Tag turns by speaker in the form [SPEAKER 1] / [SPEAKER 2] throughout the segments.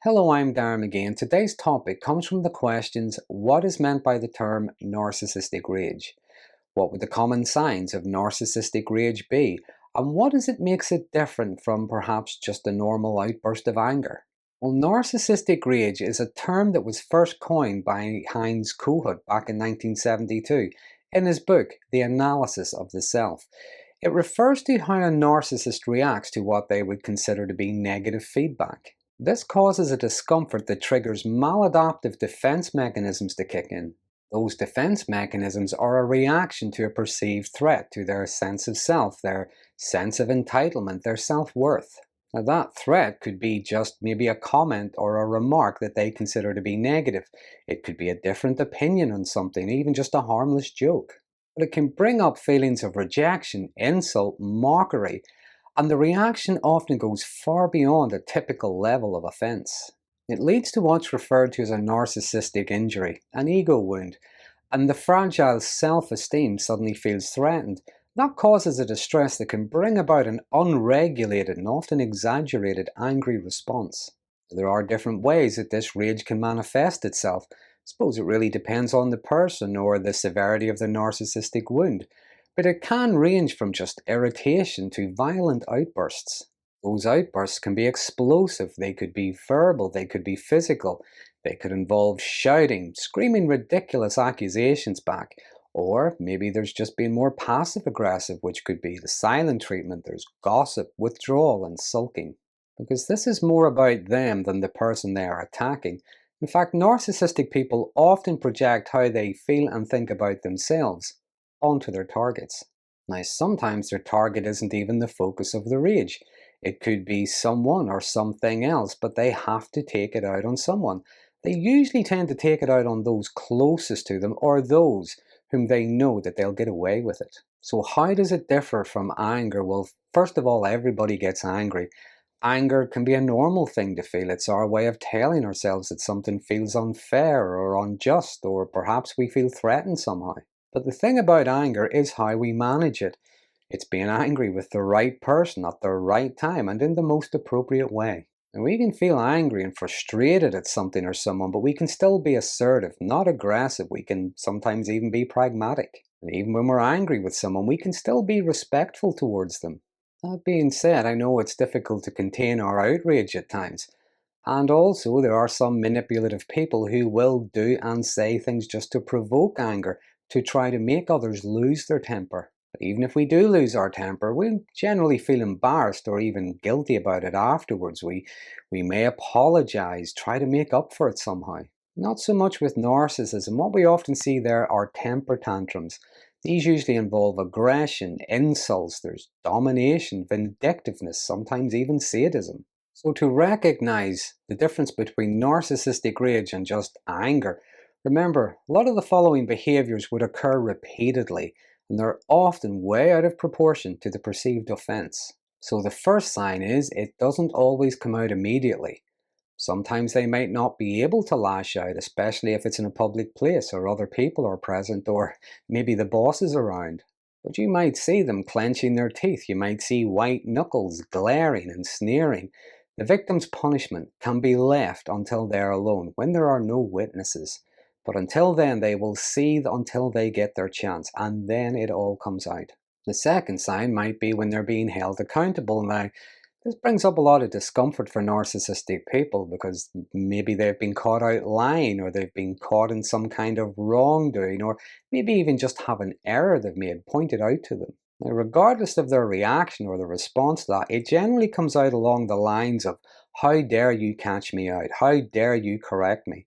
[SPEAKER 1] Hello, I'm Darren Magee, and today's topic comes from the questions: what is meant by the term narcissistic rage? What would the common signs of narcissistic rage be? And what is it makes it different from perhaps just a normal outburst of anger? Well, narcissistic rage is a term that was first coined by Heinz Kohut back in 1972 in his book, The Analysis of the Self. It refers to how a narcissist reacts to what they would consider to be negative feedback. This causes a discomfort that triggers maladaptive defense mechanisms to kick in. Those defense mechanisms are a reaction to a perceived threat to their sense of self, their sense of entitlement, their self-worth. Now, that threat could be just maybe a comment or a remark that they consider to be negative. It could be a different opinion on something, even just a harmless joke. But it can bring up feelings of rejection, insult, mockery, and the reaction often goes far beyond a typical level of offence. It leads to what's referred to as a narcissistic injury, an ego wound, and the fragile self-esteem suddenly feels threatened. That causes a distress that can bring about an unregulated and often exaggerated angry response. There are different ways that this rage can manifest itself. I suppose it really depends on the person or the severity of the narcissistic wound, but it can range from just irritation to violent outbursts. Those outbursts can be explosive, they could be verbal, they could be physical, they could involve shouting, screaming ridiculous accusations back, or maybe there's just been more passive aggressive, which could be the silent treatment. There's gossip, withdrawal, and sulking. Because this is more about them than the person they are attacking. In fact, narcissistic people often project how they feel and think about themselves onto their targets. Now, sometimes their target isn't even the focus of the rage. It could be someone or something else, but they have to take it out on someone. They usually tend to take it out on those closest to them or those whom they know that they'll get away with it. So how does it differ from anger? Well, first of all, everybody gets angry. Anger can be a normal thing to feel. It's our way of telling ourselves that something feels unfair or unjust, or perhaps we feel threatened somehow. But the thing about anger is how we manage it. It's being angry with the right person at the right time and in the most appropriate way. And we can feel angry and frustrated at something or someone, but we can still be assertive, not aggressive. We can sometimes even be pragmatic. And even when we're angry with someone, we can still be respectful towards them. That being said, I know it's difficult to contain our outrage at times. And also, there are some manipulative people who will do and say things just to provoke anger, to try to make others lose their temper. But even if we do lose our temper, we generally feel embarrassed or even guilty about it afterwards. We may apologize, try to make up for it somehow. Not so much with narcissism. What we often see there are temper tantrums. These usually involve aggression, insults, there's domination, vindictiveness, sometimes even sadism. So to recognize the difference between narcissistic rage and just anger, remember, a lot of the following behaviors would occur repeatedly, and they're often way out of proportion to the perceived offense. So the first sign is it doesn't always come out immediately. Sometimes they might not be able to lash out, especially if it's in a public place or other people are present or maybe the boss is around. But you might see them clenching their teeth. You might see white knuckles glaring and sneering. The victim's punishment can be left until they're alone, when there are no witnesses. But until then, they will seethe until they get their chance, and then it all comes out. The second sign might be when they're being held accountable. Now, this brings up a lot of discomfort for narcissistic people because maybe they've been caught out lying, or they've been caught in some kind of wrongdoing, or maybe even just have an error they've made pointed out to them. Now, regardless of their reaction or the response to that, it generally comes out along the lines of, "How dare you catch me out? How dare you correct me?"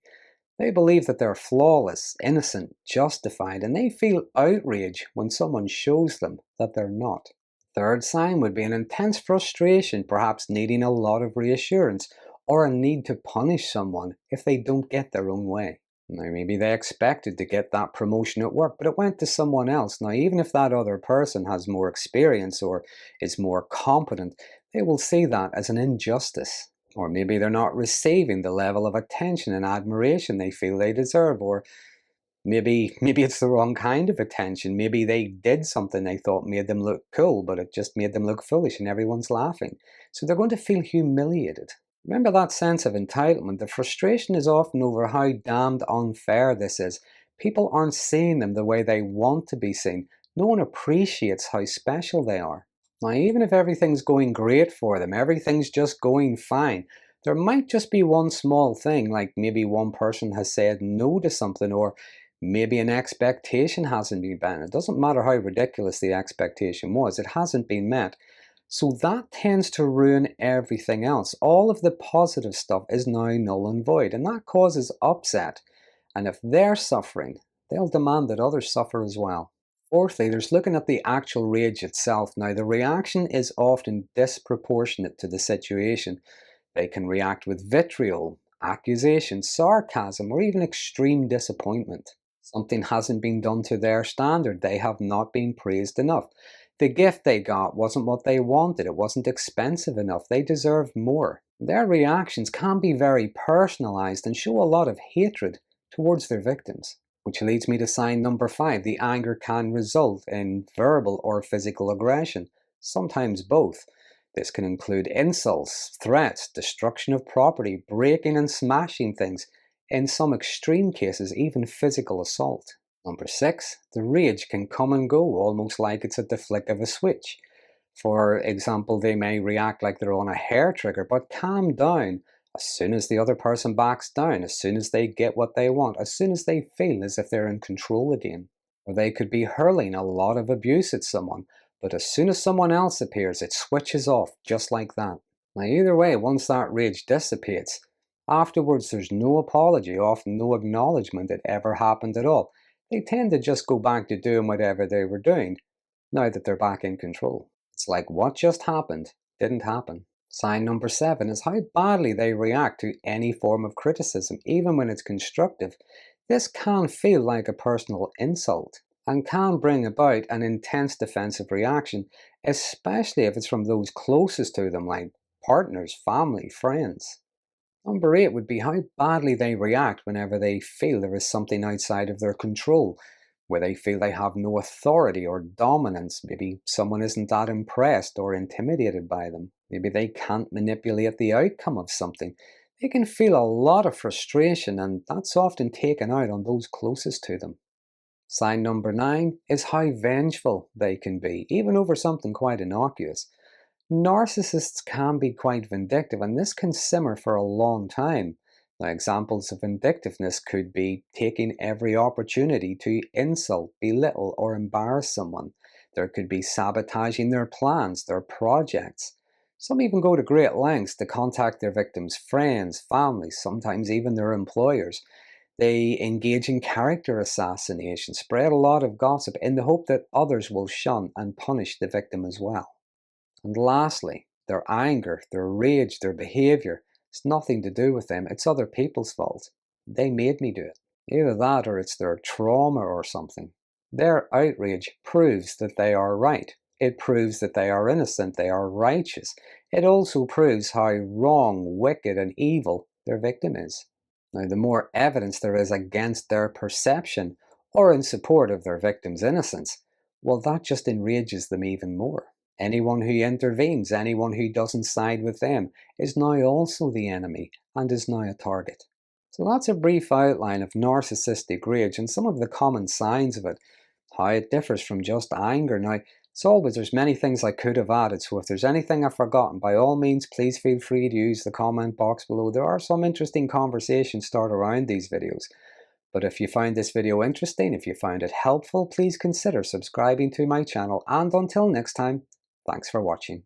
[SPEAKER 1] They believe that they're flawless, innocent, justified, and they feel outrage when someone shows them that they're not. Third sign would be an intense frustration, perhaps needing a lot of reassurance, or a need to punish someone if they don't get their own way. Now, maybe they expected to get that promotion at work, but it went to someone else. Now, even if that other person has more experience or is more competent, they will see that as an injustice. Or maybe they're not receiving the level of attention and admiration they feel they deserve, or maybe it's the wrong kind of attention. Maybe they did something they thought made them look cool, but it just made them look foolish and everyone's laughing. So they're going to feel humiliated. Remember that sense of entitlement? The frustration is often over how damned unfair this is. People aren't seeing them the way they want to be seen. No one appreciates how special they are. Now, even if everything's going great for them, everything's just going fine, there might just be one small thing, like maybe one person has said no to something, or maybe an expectation hasn't been met. It doesn't matter how ridiculous the expectation was, it hasn't been met. So that tends to ruin everything else. All of the positive stuff is now null and void, and that causes upset. And if they're suffering, they'll demand that others suffer as well. Fourthly, there's looking at the actual rage itself. Now, the reaction is often disproportionate to the situation. They can react with vitriol, accusation, sarcasm, or even extreme disappointment. Something hasn't been done to their standard. They have not been praised enough. The gift they got wasn't what they wanted. It wasn't expensive enough. They deserved more. Their reactions can be very personalized and show a lot of hatred towards their victims. Which leads me to sign number 5. The anger can result in verbal or physical aggression, sometimes both. This can include insults, threats, destruction of property, breaking and smashing things, in some extreme cases, even physical assault. Number 6, the rage can come and go, almost like it's at the flick of a switch. For example, they may react like they're on a hair trigger, but calm down as soon as the other person backs down, as soon as they get what they want, as soon as they feel as if they're in control again. Or they could be hurling a lot of abuse at someone, but as soon as someone else appears, it switches off just like that. Now, either way, once that rage dissipates, afterwards there's no apology, often no acknowledgement it ever happened at all. They tend to just go back to doing whatever they were doing, now that they're back in control. It's like what just happened didn't happen. Sign number 7 is how badly they react to any form of criticism, even when it's constructive. This can feel like a personal insult and can bring about an intense defensive reaction, especially if it's from those closest to them, like partners, family, friends. Number 8 would be how badly they react whenever they feel there is something outside of their control, where they feel they have no authority or dominance. Maybe someone isn't that impressed or intimidated by them. Maybe they can't manipulate the outcome of something. They can feel a lot of frustration, and that's often taken out on those closest to them. Sign number 9 is how vengeful they can be, even over something quite innocuous. Narcissists can be quite vindictive, and this can simmer for a long time. Now, examples of vindictiveness could be taking every opportunity to insult, belittle, or embarrass someone. There could be sabotaging their plans, their projects. Some even go to great lengths to contact their victims' friends, families, sometimes even their employers. They engage in character assassination, spread a lot of gossip in the hope that others will shun and punish the victim as well. And lastly, their anger, their rage, their behavior, it's nothing to do with them. It's other people's fault. They made me do it. Either that or it's their trauma or something. Their outrage proves that they are right. It proves that they are innocent, they are righteous. It also proves how wrong, wicked, and evil their victim is. Now, the more evidence there is against their perception or in support of their victim's innocence, well, that just enrages them even more. Anyone who intervenes, anyone who doesn't side with them, is now also the enemy and is now a target. So that's a brief outline of narcissistic rage and some of the common signs of it, how it differs from just anger. Now, there's many things I could have added, so if there's anything I've forgotten, by all means, please feel free to use the comment box below. There are some interesting conversations start around these videos. But if you found this video interesting, if you found it helpful, please consider subscribing to my channel. And until next time, thanks for watching.